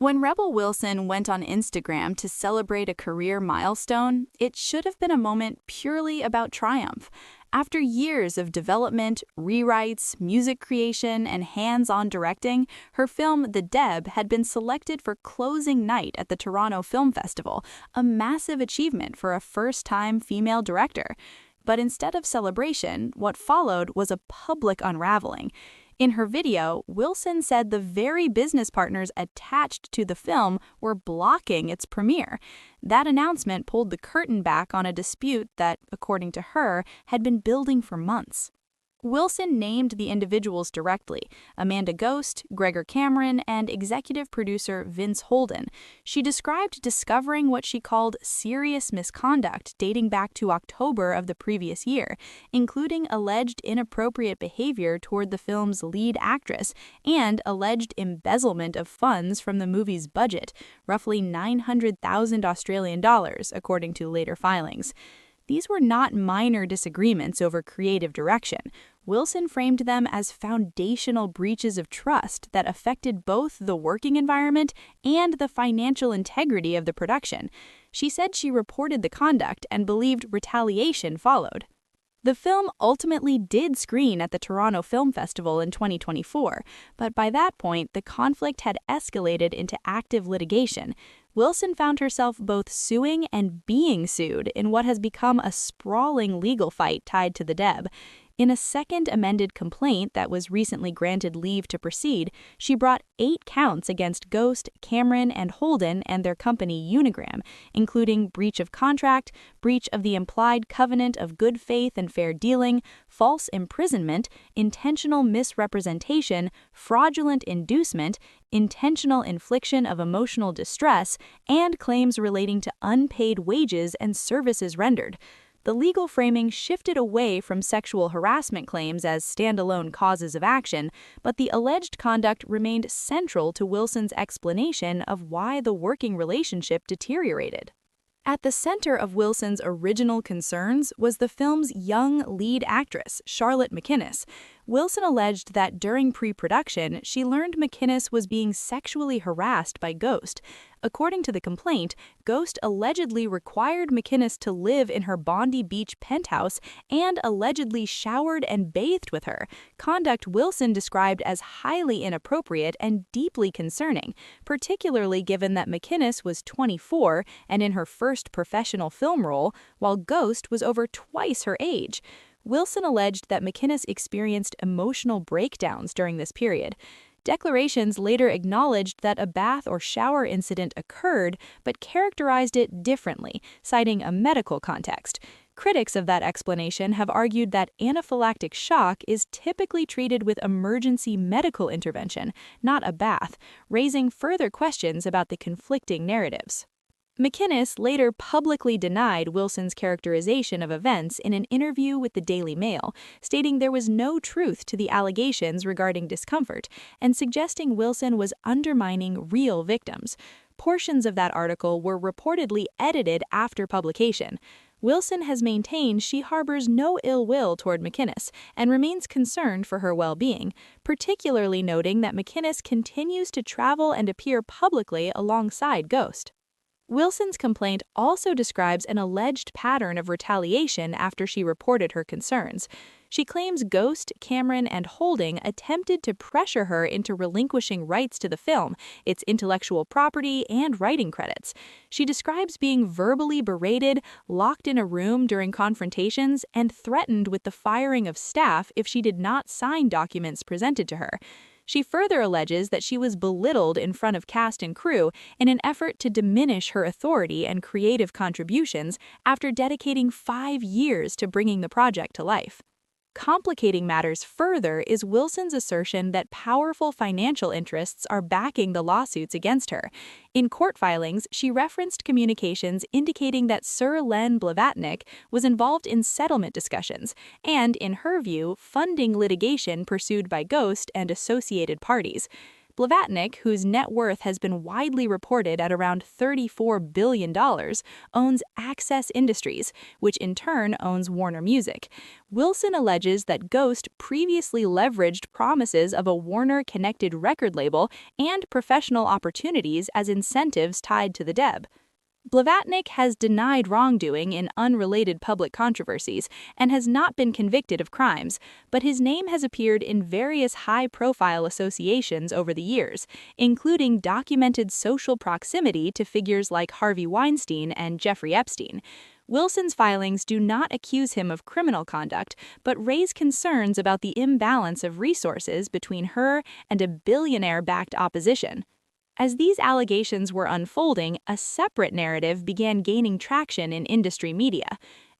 When Rebel Wilson went on Instagram to celebrate a career milestone, it should have been a moment purely about triumph. After years of development, rewrites, music creation, and hands-on directing, her film The Deb had been selected for closing night at the Toronto Film Festival, a massive achievement for a first-time female director. But instead of celebration, what followed was a public unraveling. In her video, Wilson said the very business partners attached to the film were blocking its premiere. That announcement pulled the curtain back on a dispute that, according to her, had been building for months. Wilson named the individuals directly: Amanda Ghost, Gregor Cameron, and executive producer Vince Holden. She described discovering what she called serious misconduct dating back to October of the previous year, including alleged inappropriate behavior toward the film's lead actress and alleged embezzlement of funds from the movie's budget, roughly $900,000, according to later filings. These were not minor disagreements over creative direction. Wilson framed them as foundational breaches of trust that affected both the working environment and the financial integrity of the production. She said she reported the conduct and believed retaliation followed. The film ultimately did screen at the Toronto Film Festival in 2024, but by that point, the conflict had escalated into active litigation. Wilson found herself both suing and being sued in what has become a sprawling legal fight tied to the Deb. In a second amended complaint that was recently granted leave to proceed, she brought 8 counts against Ghost, Cameron, and Holden and their company Unigram, including breach of contract, breach of the implied covenant of good faith and fair dealing, false imprisonment, intentional misrepresentation, fraudulent inducement, intentional infliction of emotional distress, and claims relating to unpaid wages and services rendered. The legal framing shifted away from sexual harassment claims as standalone causes of action, but the alleged conduct remained central to Wilson's explanation of why the working relationship deteriorated. At the center of Wilson's original concerns was the film's young lead actress, Charlotte McInnes. Wilson alleged that during pre-production, she learned McInnes was being sexually harassed by Ghost. According to the complaint, Ghost allegedly required McInnes to live in her Bondi Beach penthouse and allegedly showered and bathed with her, conduct Wilson described as highly inappropriate and deeply concerning, particularly given that McInnes was 24 and in her first professional film role, while Ghost was over twice her age. Wilson alleged that McInnes experienced emotional breakdowns during this period. Declarations later acknowledged that a bath or shower incident occurred, but characterized it differently, citing a medical context. Critics of that explanation have argued that anaphylactic shock is typically treated with emergency medical intervention, not a bath, raising further questions about the conflicting narratives. McInnes later publicly denied Wilson's characterization of events in an interview with the Daily Mail, stating there was no truth to the allegations regarding discomfort and suggesting Wilson was undermining real victims. Portions of that article were reportedly edited after publication. Wilson has maintained she harbors no ill will toward McInnes and remains concerned for her well-being, particularly noting that McInnes continues to travel and appear publicly alongside Ghost. Wilson's complaint also describes an alleged pattern of retaliation after she reported her concerns. She claims Ghost, Cameron, and Holden attempted to pressure her into relinquishing rights to the film, its intellectual property, and writing credits. She describes being verbally berated, locked in a room during confrontations, and threatened with the firing of staff if she did not sign documents presented to her. She further alleges that she was belittled in front of cast and crew in an effort to diminish her authority and creative contributions after dedicating 5 years to bringing the project to life. Complicating matters further is Wilson's assertion that powerful financial interests are backing the lawsuits against her. In court filings, she referenced communications indicating that Sir Len Blavatnik was involved in settlement discussions and, in her view, funding litigation pursued by Ghost and associated parties. Blavatnik, whose net worth has been widely reported at around $34 billion, owns Access Industries, which in turn owns Warner Music. Wilson alleges that Ghost previously leveraged promises of a Warner-connected record label and professional opportunities as incentives tied to the Deb. Blavatnik has denied wrongdoing in unrelated public controversies and has not been convicted of crimes, but his name has appeared in various high-profile associations over the years, including documented social proximity to figures like Harvey Weinstein and Jeffrey Epstein. Wilson's filings do not accuse him of criminal conduct, but raise concerns about the imbalance of resources between her and a billionaire-backed opposition. As these allegations were unfolding, a separate narrative began gaining traction in industry media.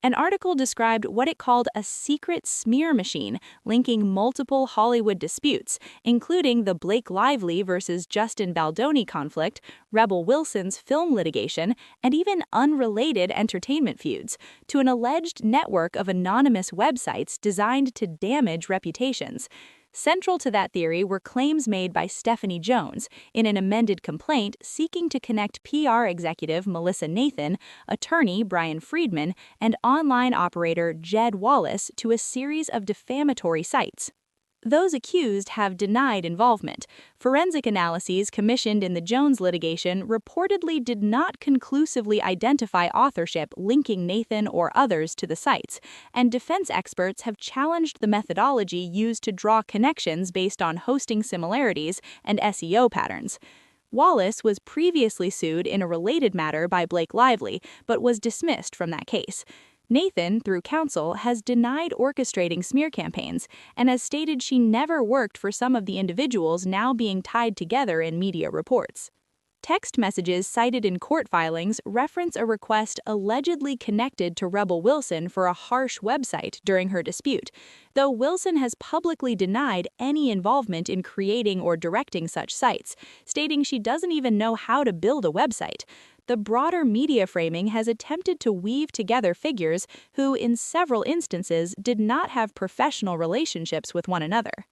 An article described what it called a secret smear machine linking multiple Hollywood disputes, including the Blake Lively versus Justin Baldoni conflict, Rebel Wilson's film litigation, and even unrelated entertainment feuds, to an alleged network of anonymous websites designed to damage reputations. Central to that theory were claims made by Stephanie Jones in an amended complaint seeking to connect PR executive Melissa Nathan, attorney Brian Friedman, and online operator Jed Wallace to a series of defamatory sites. Those accused have denied involvement. Forensic analyses commissioned in the Jones litigation reportedly did not conclusively identify authorship linking Nathan or others to the sites, and defense experts have challenged the methodology used to draw connections based on hosting similarities and SEO patterns. Wallace was previously sued in a related matter by Blake Lively, but was dismissed from that case. Nathan, through counsel, has denied orchestrating smear campaigns and has stated she never worked for some of the individuals now being tied together in media reports. Text messages cited in court filings reference a request allegedly connected to Rebel Wilson for a harsh website during her dispute, though Wilson has publicly denied any involvement in creating or directing such sites, stating she doesn't even know how to build a website. The broader media framing has attempted to weave together figures who, in several instances, did not have professional relationships with one another.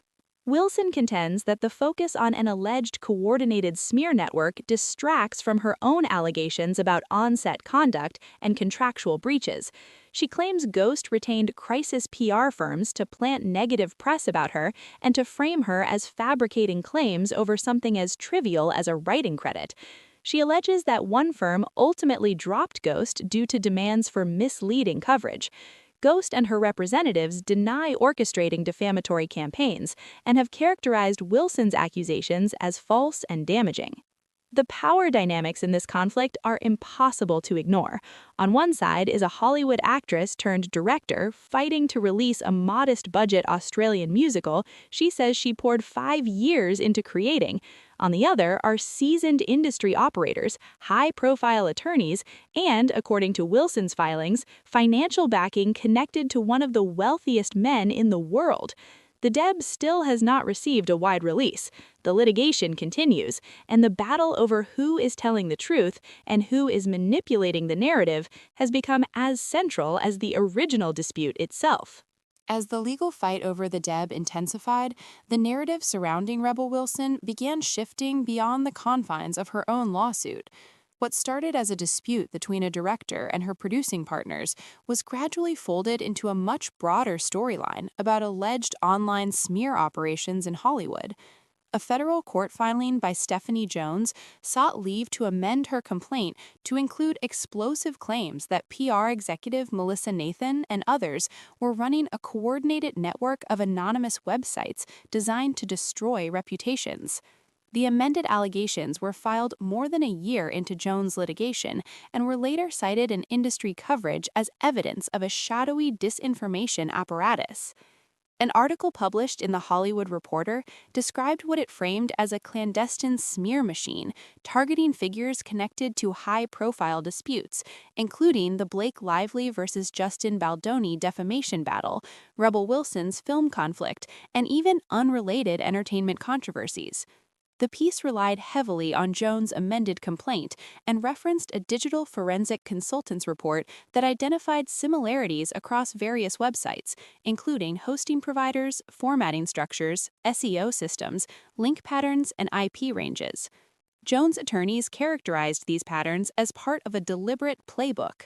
Wilson contends that the focus on an alleged coordinated smear network distracts from her own allegations about on-set conduct and contractual breaches. She claims Ghost retained crisis PR firms to plant negative press about her and to frame her as fabricating claims over something as trivial as a writing credit. She alleges that one firm ultimately dropped Ghost due to demands for misleading coverage. Ghost and her representatives deny orchestrating defamatory campaigns and have characterized Wilson's accusations as false and damaging. The power dynamics in this conflict are impossible to ignore. On one side is a Hollywood actress turned director fighting to release a modest-budget Australian musical she says she poured 5 years into creating. On the other are seasoned industry operators, high-profile attorneys, and, according to Wilson's filings, financial backing connected to one of the wealthiest men in the world. The Deb still has not received a wide release. The litigation continues, and the battle over who is telling the truth and who is manipulating the narrative has become as central as the original dispute itself. As the legal fight over the Deb intensified, the narrative surrounding Rebel Wilson began shifting beyond the confines of her own lawsuit. What started as a dispute between a director and her producing partners was gradually folded into a much broader storyline about alleged online smear operations in Hollywood. A federal court filing by Stephanie Jones sought leave to amend her complaint to include explosive claims that PR executive Melissa Nathan and others were running a coordinated network of anonymous websites designed to destroy reputations. The amended allegations were filed more than a year into Jones' litigation and were later cited in industry coverage as evidence of a shadowy disinformation apparatus. An article published in The Hollywood Reporter described what it framed as a clandestine smear machine targeting figures connected to high-profile disputes, including the Blake Lively versus Justin Baldoni defamation battle, Rebel Wilson's film conflict, and even unrelated entertainment controversies. The piece relied heavily on Jones' amended complaint and referenced a digital forensic consultant's report that identified similarities across various websites, including hosting providers, formatting structures, SEO systems, link patterns, and IP ranges. Jones' attorneys characterized these patterns as part of a deliberate playbook.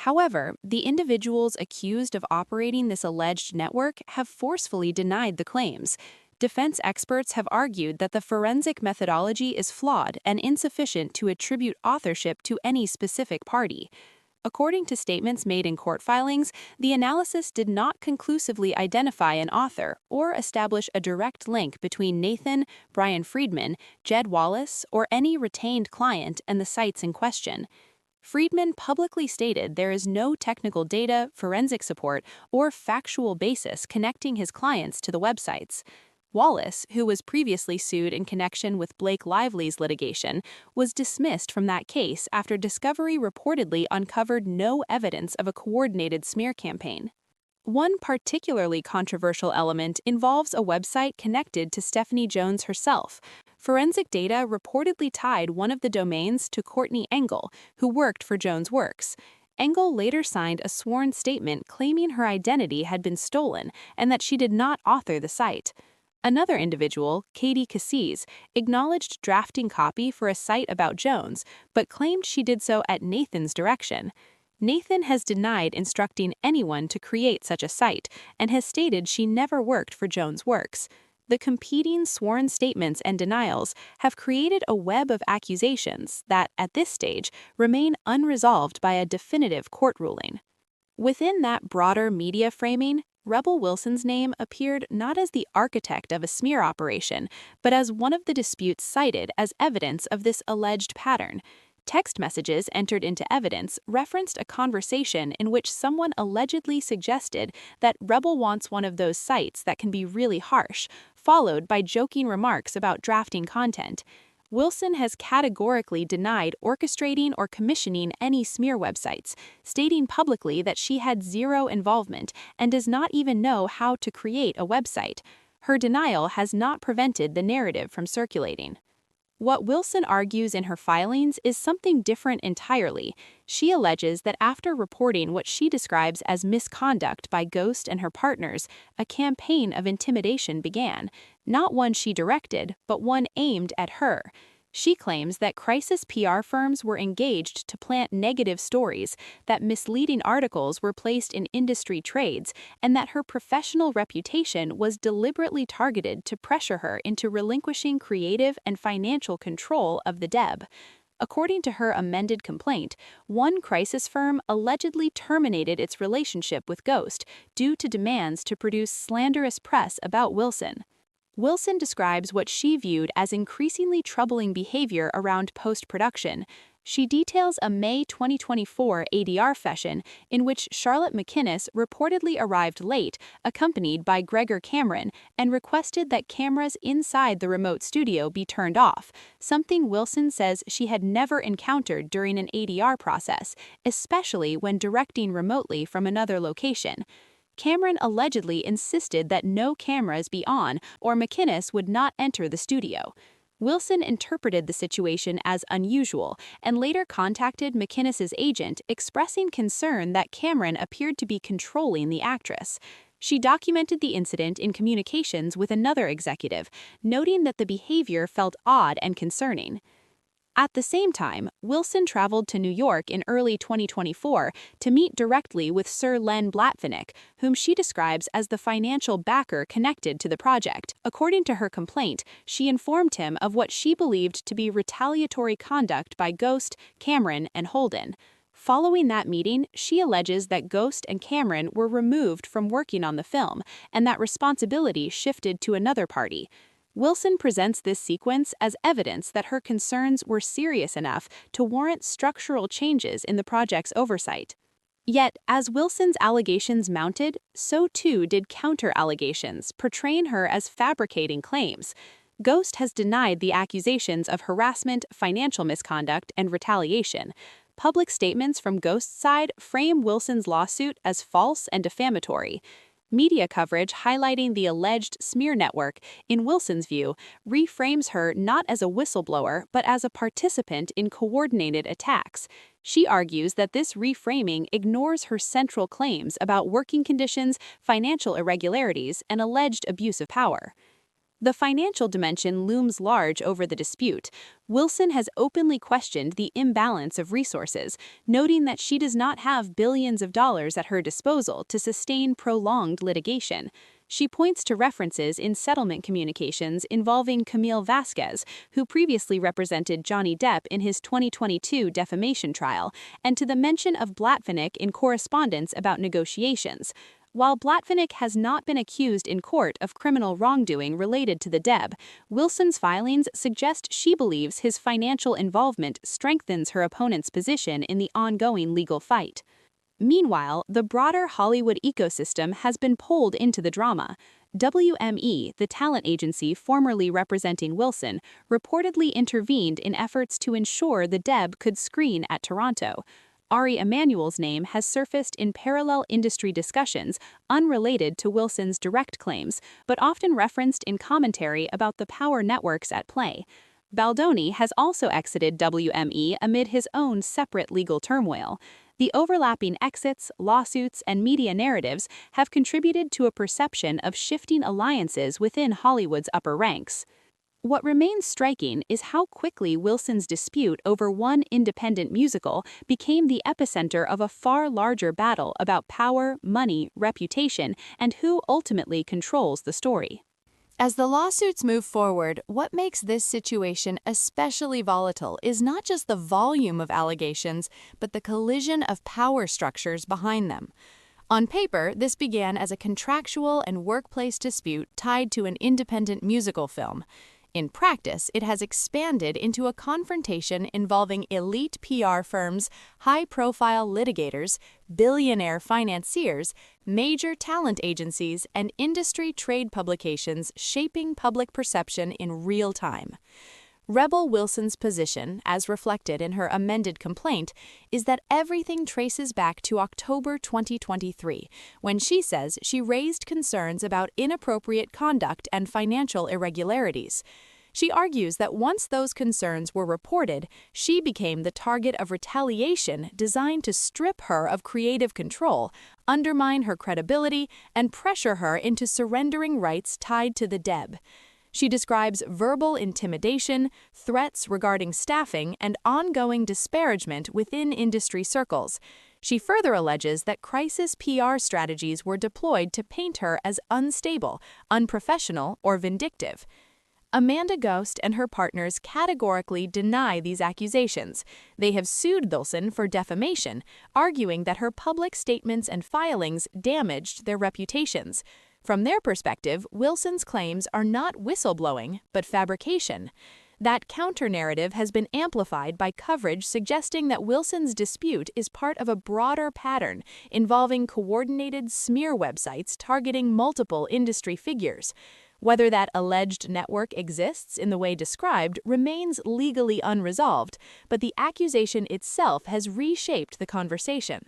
However, the individuals accused of operating this alleged network have forcefully denied the claims. Defense experts have argued that the forensic methodology is flawed and insufficient to attribute authorship to any specific party. According to statements made in court filings, the analysis did not conclusively identify an author or establish a direct link between Nathan, Brian Friedman, Jed Wallace, or any retained client and the sites in question. Friedman publicly stated there is no technical data, forensic support, or factual basis connecting his clients to the websites. Wallace, who was previously sued in connection with Blake Lively's litigation, was dismissed from that case after discovery reportedly uncovered no evidence of a coordinated smear campaign. One particularly controversial element involves a website connected to Stephanie Jones herself. Forensic data reportedly tied one of the domains to Courtney Engel, who worked for Jones Works. Engel later signed a sworn statement claiming her identity had been stolen and that she did not author the site. Another individual, Katie Cassis, acknowledged drafting copy for a site about Jones, but claimed she did so at Nathan's direction. Nathan has denied instructing anyone to create such a site and has stated she never worked for Jones Works. The competing sworn statements and denials have created a web of accusations that, at this stage, remain unresolved by a definitive court ruling. Within that broader media framing, Rebel Wilson's name appeared not as the architect of a smear operation, but as one of the disputes cited as evidence of this alleged pattern. Text messages entered into evidence referenced a conversation in which someone allegedly suggested that Rebel wants one of those sites that can be really harsh, followed by joking remarks about drafting content. Wilson has categorically denied orchestrating or commissioning any smear websites, stating publicly that she had zero involvement and does not even know how to create a website. Her denial has not prevented the narrative from circulating. What Wilson argues in her filings is something different entirely. She alleges that after reporting what she describes as misconduct by Ghost and her partners, a campaign of intimidation began, not one she directed, but one aimed at her. She claims that crisis PR firms were engaged to plant negative stories, that misleading articles were placed in industry trades, and that her professional reputation was deliberately targeted to pressure her into relinquishing creative and financial control of the Deb. According to her amended complaint, one crisis firm allegedly terminated its relationship with Ghost due to demands to produce slanderous press about Wilson. Wilson describes what she viewed as increasingly troubling behavior around post-production. She details a May 2024 ADR session in which Charlotte McInnes reportedly arrived late, accompanied by Gregor Cameron, and requested that cameras inside the remote studio be turned off, something Wilson says she had never encountered during an ADR process, especially when directing remotely from another location. Cameron allegedly insisted that no cameras be on or McInnes would not enter the studio. Wilson interpreted the situation as unusual and later contacted McInnes's agent expressing concern that Cameron appeared to be controlling the actress. She documented the incident in communications with another executive, noting that the behavior felt odd and concerning. At the same time, Wilson traveled to New York in early 2024 to meet directly with Sir Len Blatvinnik, whom she describes as the financial backer connected to the project. According to her complaint, she informed him of what she believed to be retaliatory conduct by Ghost, Cameron, and Holden. Following that meeting, she alleges that Ghost and Cameron were removed from working on the film, and that responsibility shifted to another party. Wilson presents this sequence as evidence that her concerns were serious enough to warrant structural changes in the project's oversight. Yet, as Wilson's allegations mounted, so too did counter-allegations, portraying her as fabricating claims. Ghost has denied the accusations of harassment, financial misconduct, and retaliation. Public statements from Ghost's side frame Wilson's lawsuit as false and defamatory. Media coverage highlighting the alleged smear network, in Wilson's view, reframes her not as a whistleblower but as a participant in coordinated attacks. She argues that this reframing ignores her central claims about working conditions, financial irregularities, and alleged abuse of power. The financial dimension looms large over the dispute. Wilson has openly questioned the imbalance of resources, noting that she does not have billions of dollars at her disposal to sustain prolonged litigation. She points to references in settlement communications involving Camille Vasquez, who previously represented Johnny Depp in his 2022 defamation trial, and to the mention of Blatvinik in correspondence about negotiations. While Blatvinik has not been accused in court of criminal wrongdoing related to the Deb, Wilson's filings suggest she believes his financial involvement strengthens her opponent's position in the ongoing legal fight. Meanwhile, the broader Hollywood ecosystem has been pulled into the drama. WME, the talent agency formerly representing Wilson, reportedly intervened in efforts to ensure the Deb could screen at Toronto. Ari Emanuel's name has surfaced in parallel industry discussions unrelated to Wilson's direct claims, but often referenced in commentary about the power networks at play. Baldoni has also exited WME amid his own separate legal turmoil. The overlapping exits, lawsuits, and media narratives have contributed to a perception of shifting alliances within Hollywood's upper ranks. What remains striking is how quickly Wilson's dispute over one independent musical became the epicenter of a far larger battle about power, money, reputation, and who ultimately controls the story. As the lawsuits move forward, what makes this situation especially volatile is not just the volume of allegations, but the collision of power structures behind them. On paper, this began as a contractual and workplace dispute tied to an independent musical film. In practice, it has expanded into a confrontation involving elite PR firms, high-profile litigators, billionaire financiers, major talent agencies, and industry trade publications shaping public perception in real time. Rebel Wilson's position, as reflected in her amended complaint, is that everything traces back to October 2023, when she says she raised concerns about inappropriate conduct and financial irregularities. She argues that once those concerns were reported, she became the target of retaliation designed to strip her of creative control, undermine her credibility, and pressure her into surrendering rights tied to the Deb. She describes verbal intimidation, threats regarding staffing, and ongoing disparagement within industry circles. She further alleges that crisis PR strategies were deployed to paint her as unstable, unprofessional, or vindictive. Amanda Ghost and her partners categorically deny these accusations. They have sued Wilson for defamation, arguing that her public statements and filings damaged their reputations. From their perspective, Wilson's claims are not whistleblowing, but fabrication. That counter-narrative has been amplified by coverage suggesting that Wilson's dispute is part of a broader pattern involving coordinated smear websites targeting multiple industry figures. Whether that alleged network exists in the way described remains legally unresolved, but the accusation itself has reshaped the conversation.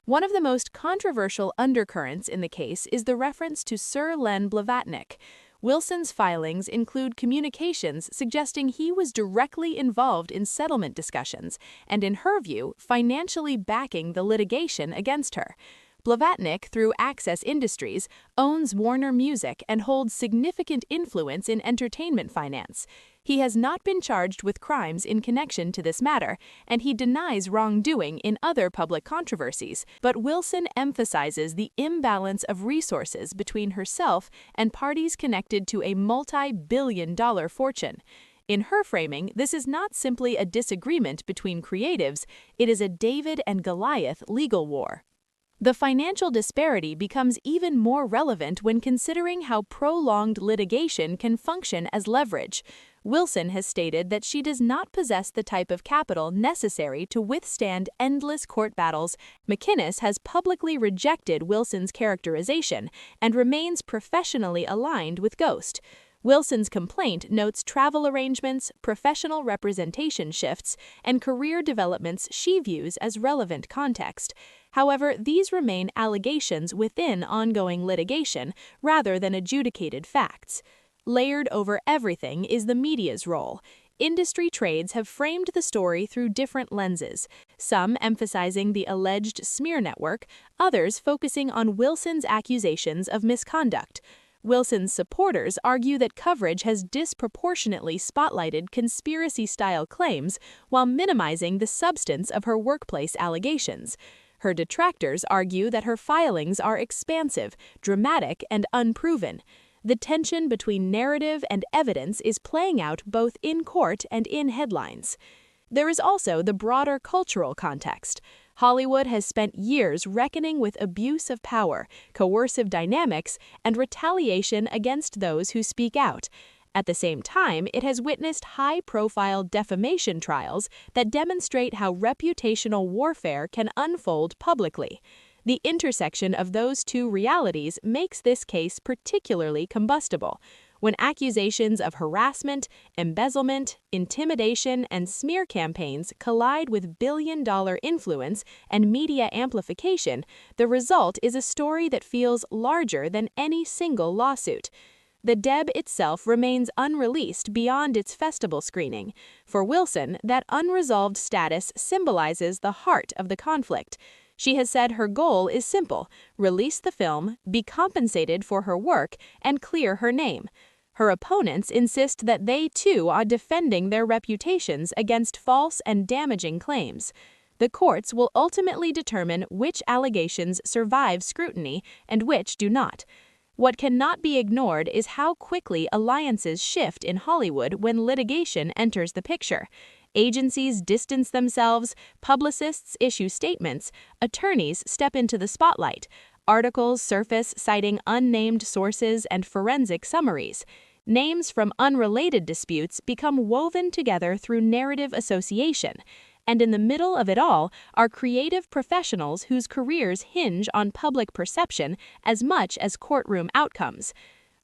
One of the most controversial undercurrents in the case is the reference to Sir Len Blavatnik. Wilson's filings include communications suggesting he was directly involved in settlement discussions and, in her view, financially backing the litigation against her. Blavatnik, through Access Industries, owns Warner Music and holds significant influence in entertainment finance. He has not been charged with crimes in connection to this matter, and he denies wrongdoing in other public controversies, but Wilson emphasizes the imbalance of resources between herself and parties connected to a multi-billion-dollar fortune. In her framing, this is not simply a disagreement between creatives, it is a David and Goliath legal war. The financial disparity becomes even more relevant when considering how prolonged litigation can function as leverage. Wilson has stated that she does not possess the type of capital necessary to withstand endless court battles. McInnes has publicly rejected Wilson's characterization and remains professionally aligned with Ghost. Wilson's complaint notes travel arrangements, professional representation shifts, and career developments she views as relevant context. However, these remain allegations within ongoing litigation rather than adjudicated facts. Layered over everything is the media's role. Industry trades have framed the story through different lenses, some emphasizing the alleged smear network, others focusing on Wilson's accusations of misconduct. Wilson's supporters argue that coverage has disproportionately spotlighted conspiracy-style claims while minimizing the substance of her workplace allegations. Her detractors argue that her filings are expansive, dramatic, and unproven. The tension between narrative and evidence is playing out both in court and in headlines. There is also the broader cultural context. Hollywood has spent years reckoning with abuse of power, coercive dynamics, and retaliation against those who speak out. At the same time, it has witnessed high-profile defamation trials that demonstrate how reputational warfare can unfold publicly. The intersection of those two realities makes this case particularly combustible. When accusations of harassment, embezzlement, intimidation, and smear campaigns collide with billion-dollar influence and media amplification, the result is a story that feels larger than any single lawsuit. The Deb itself remains unreleased beyond its festival screening. For Wilson, that unresolved status symbolizes the heart of the conflict. She has said her goal is simple: release the film, be compensated for her work, and clear her name. Her opponents insist that they too are defending their reputations against false and damaging claims. The courts will ultimately determine which allegations survive scrutiny and which do not. What cannot be ignored is how quickly alliances shift in Hollywood when litigation enters the picture. Agencies distance themselves, publicists issue statements, attorneys step into the spotlight, articles surface citing unnamed sources and forensic summaries. Names from unrelated disputes become woven together through narrative association. And in the middle of it all are creative professionals whose careers hinge on public perception as much as courtroom outcomes.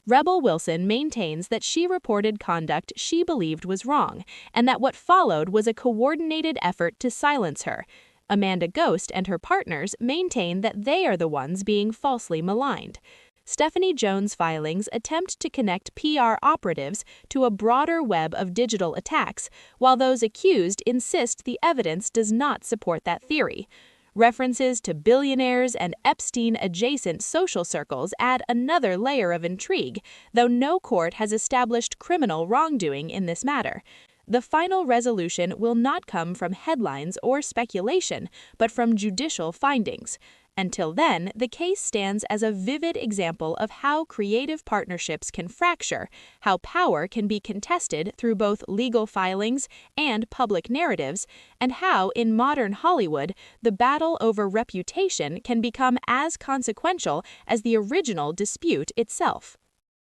Rebel Wilson maintains that she reported conduct she believed was wrong, and that what followed was a coordinated effort to silence her. Amanda Ghost and her partners maintain that they are the ones being falsely maligned. Stephanie Jones' filings attempt to connect PR operatives to a broader web of digital attacks, while those accused insist the evidence does not support that theory. References to billionaires and Epstein-adjacent social circles add another layer of intrigue, though no court has established criminal wrongdoing in this matter. The final resolution will not come from headlines or speculation, but from judicial findings. Until then, the case stands as a vivid example of how creative partnerships can fracture, how power can be contested through both legal filings and public narratives, and how, in modern Hollywood, the battle over reputation can become as consequential as the original dispute itself.